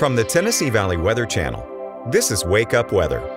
From the Tennessee Valley Weather Channel, this is Wake Up Weather.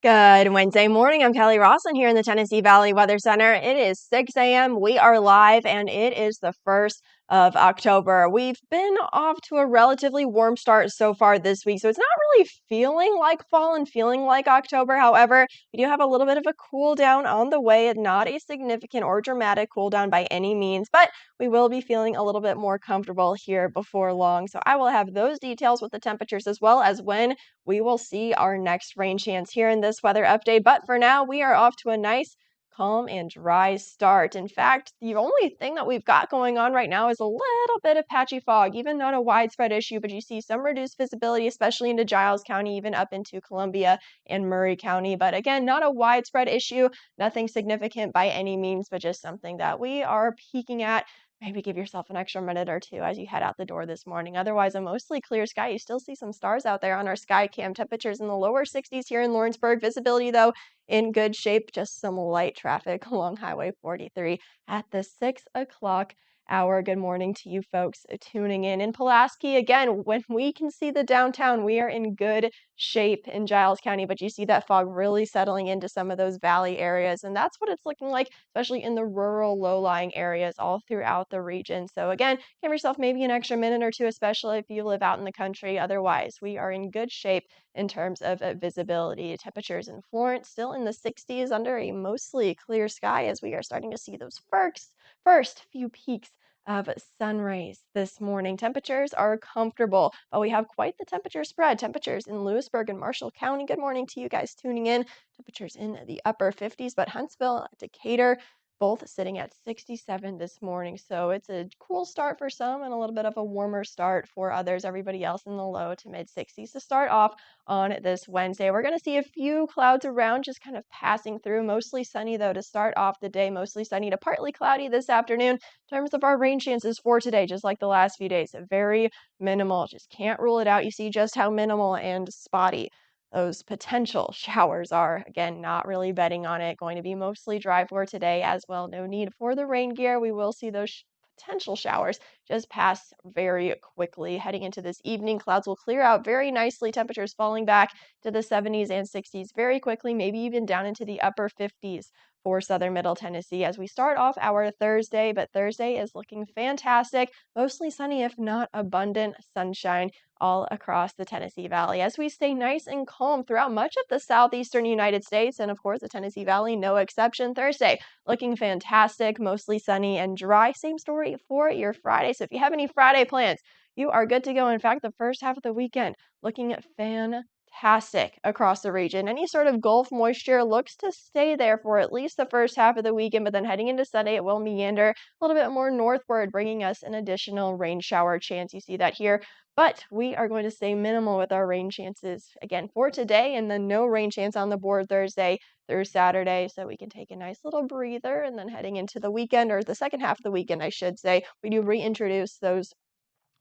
Good Wednesday morning. I'm Kelly Rosslyn here in the Tennessee Valley Weather Center. It is 6 a.m. We are live, and it is the 1st of October. We've been off to a relatively warm start so far this week, so it's not really feeling like fall and feeling like October. However, we do have a little bit of a cool down on the way, and not a significant or dramatic cool down by any means, but we will be feeling a little bit more comfortable here before long. So I will have those details with the temperatures as well as when we will see our next rain chance here in this weather update. But for now, we are off to a nice, calm, and dry start. In fact, the only thing that we've got going on right now is a little bit of patchy fog, even not a widespread issue, but you see some reduced visibility, especially into Giles County, even up into Columbia and Murray County. But again, not a widespread issue, nothing significant by any means, but just something that we are peeking at. Maybe give yourself an extra minute or two as you head out the door this morning. Otherwise, a mostly clear sky. You still see some stars out there on our sky cam. Temperatures in the lower 60s here in Lawrenceburg. Visibility, though, in good shape. Just some light traffic along Highway 43 at the 6 o'clock hour. Good morning to you folks tuning in Pulaski. Again, when we can see the downtown, we are in good shape in Giles County, but you see that fog really settling into some of those valley areas, and that's what it's looking like, especially in the rural low-lying areas all throughout the region. So again, give yourself maybe an extra minute or two, especially if you live out in the country. Otherwise, we are in good shape in terms of visibility. Temperatures in Florence still in the 60s under a mostly clear sky as we are starting to see those first few peaks of sun rays this morning. Temperatures are comfortable, but we have quite the temperature spread. Temperatures in Lewisburg and Marshall County. Good morning to you guys tuning in. Temperatures in the upper 50s, but Huntsville, Decatur, both sitting at 67 this morning. So it's a cool start for some and a little bit of a warmer start for others. Everybody else in the low to mid 60s to start off on this Wednesday. We're going to see a few clouds around just kind of passing through. Mostly sunny, though, to start off the day. Mostly sunny to partly cloudy this afternoon. In terms of our rain chances for today, just like the last few days, very minimal. Just can't rule it out. You see just how minimal and spotty those potential showers are. Again, not really betting on it. Going to be mostly dry for today as well. No need for the rain gear. We will see those potential showers just pass very quickly. Heading into this evening, clouds will clear out very nicely. Temperatures falling back to the 70s and 60s very quickly, maybe even down into the upper 50s for southern middle Tennessee as we start off our Thursday. But Thursday is looking fantastic. Mostly sunny, if not abundant sunshine all across the Tennessee Valley as we stay nice and calm throughout much of the southeastern United States, and of course the Tennessee Valley no exception. Thursday looking fantastic, mostly sunny and dry. Same story for your Friday. So if you have any Friday plans, you are good to go. In fact, the first half of the weekend looking fantastic across the region. Any sort of Gulf moisture looks to stay there for at least the first half of the weekend, but then heading into Sunday, it will meander a little bit more northward, bringing us an additional rain shower chance. You see that here. But we are going to stay minimal with our rain chances again for today, and then no rain chance on the board Thursday through Saturday. So we can take a nice little breather, and then heading into the weekend, or the second half of the weekend, I should say, we do reintroduce those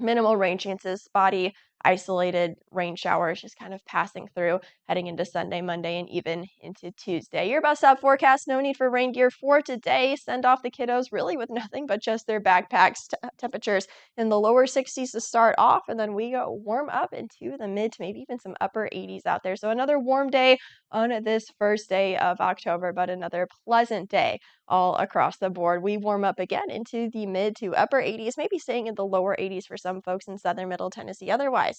minimal rain chances, spotty, isolated rain showers just kind of passing through, heading into Sunday, Monday, and even into Tuesday. Your best out forecast, no need for rain gear for today. Send off the kiddos really with nothing but just their backpacks. Temperatures in the lower 60s to start off, and then we go warm up into the mid to maybe even some upper 80s out there. So another warm day on this first day of October, but another pleasant day all across the board. We warm up again into the mid to upper 80s, maybe staying in the lower 80s for some folks in southern middle Tennessee. Otherwise,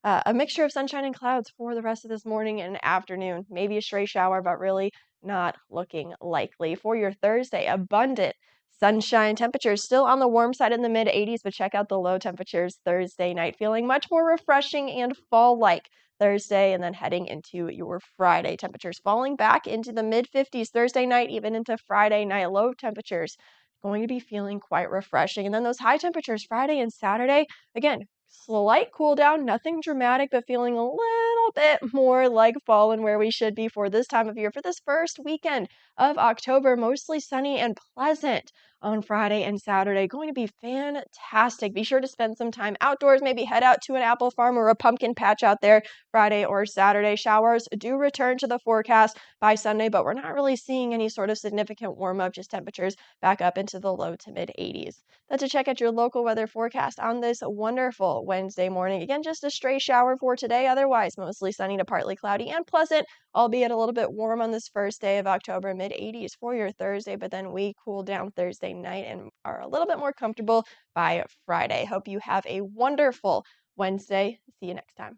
a mixture of sunshine and clouds for the rest of this morning and afternoon. Maybe a stray shower, but really not looking likely. For your Thursday, abundant sunshine. Temperatures still on the warm side in the mid 80s, but check out the low temperatures Thursday night. Feeling much more refreshing and fall-like Thursday, and then heading into your Friday. Temperatures falling back into the mid 50s Thursday night, even into Friday night. Low temperatures going to be feeling quite refreshing. And then those high temperatures Friday and Saturday, again, Slight cool down, nothing dramatic, but feeling a little bit more like fall and where we should be for this time of year. For this first weekend of October, mostly sunny and pleasant on Friday and Saturday. Going to be fantastic. Be sure to spend some time outdoors, maybe head out to an apple farm or a pumpkin patch out there Friday or Saturday. Showers do return to the forecast by Sunday, but we're not really seeing any sort of significant warm up, just temperatures back up into the low to mid 80s. That's a check at your local weather forecast on this wonderful Wednesday morning. Again, just a stray shower for today. Otherwise, mostly sunny to partly cloudy and pleasant, albeit a little bit warm on this first day of October, mid 80s for your Thursday. But then we cool down Thursday night and are a little bit more comfortable by Friday. Hope you have a wonderful Wednesday. See you next time.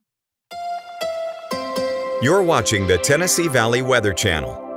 You're watching the Tennessee Valley Weather Channel.